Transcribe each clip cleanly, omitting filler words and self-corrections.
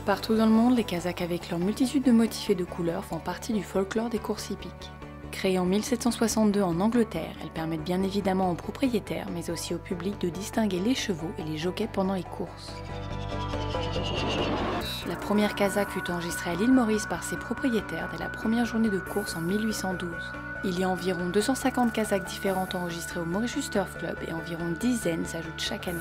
Partout dans le monde, les Kazakhs avec leur multitude de motifs et de couleurs font partie du folklore des courses hippiques. Créées en 1762 en Angleterre, elles permettent bien évidemment aux propriétaires, mais aussi au public de distinguer les chevaux et les jockeys pendant les courses. La première Kazakh fut enregistrée à l'île Maurice par ses propriétaires dès la première journée de course en 1812. Il y a environ 250 Kazakhs différentes enregistrées au Mauritius Turf Club et environ une dizaine s'ajoutent chaque année.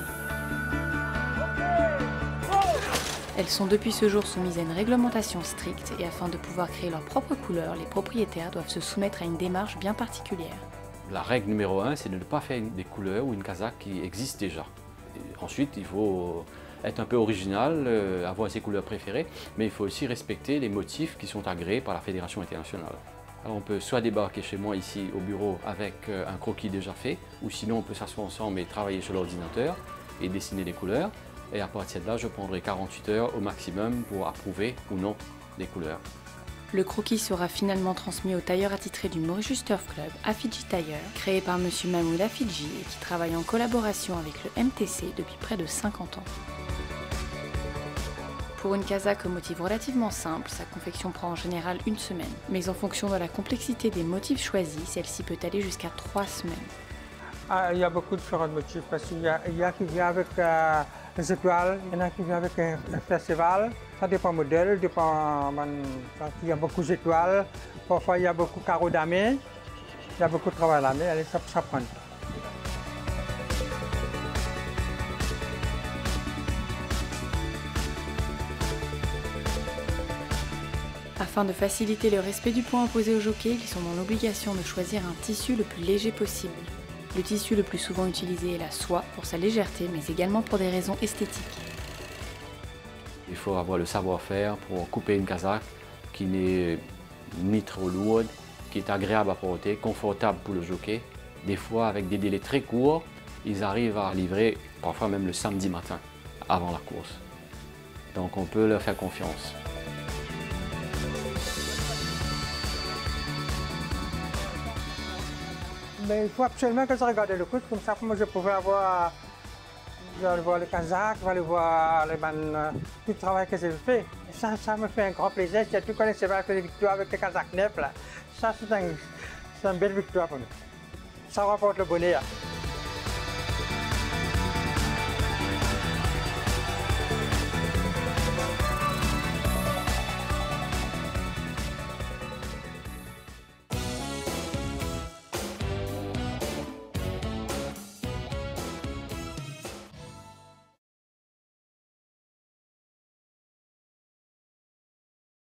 Elles sont depuis ce jour soumises à une réglementation stricte et afin de pouvoir créer leurs propres couleurs, les propriétaires doivent se soumettre à une démarche bien particulière. La règle numéro 1, c'est de ne pas faire des couleurs ou une casaque qui existe déjà. Et ensuite, il faut être un peu original, avoir ses couleurs préférées, mais il faut aussi respecter les motifs qui sont agréés par la Fédération internationale. Alors on peut soit débarquer chez moi ici au bureau avec un croquis déjà fait, ou sinon on peut s'asseoir ensemble et travailler sur l'ordinateur et dessiner les couleurs. Et à partir de là, je prendrai 48 heures au maximum pour approuver ou non les couleurs. Le croquis sera finalement transmis au tailleur attitré du Mauritius Turf Club, Afidji Tailleur, créé par M. Mahmoud Afidji et qui travaille en collaboration avec le MTC depuis près de 50 ans. Pour une casaque au motif relativement simple, sa confection prend en général une semaine. Mais en fonction de la complexité des motifs choisis, celle-ci peut aller jusqu'à 3 semaines. Il y a beaucoup de différents motifs parce qu'il y a qui vient avec les étoiles, il y en a qui vient avec un festival. Ça dépend du modèle, dépend il y a beaucoup d'étoiles. Parfois il y a beaucoup de carreaux d'amé, il y a beaucoup de travail à la main, ça prend. Afin de faciliter le respect du point imposé aux jockeys, ils sont dans l'obligation de choisir un tissu le plus léger possible. Le tissu le plus souvent utilisé est la soie pour sa légèreté, mais également pour des raisons esthétiques. Il faut avoir le savoir-faire pour couper une casaque qui n'est ni trop lourde, qui est agréable à porter, confortable pour le jockey. Des fois, avec des délais très courts, ils arrivent à livrer, parfois même le samedi matin, avant la course. Donc on peut leur faire confiance. Mais il faut absolument que je regarde le course, comme ça moi je pouvais avoir, je vais aller voir le Kazakh, je vais aller voir tout le travail que j'ai fait. Ça me fait un grand plaisir, surtout quand j'ai fait des victoires avec le Kazakh neuf là. Ça c'est une belle victoire pour nous. Ça rapporte le bonheur.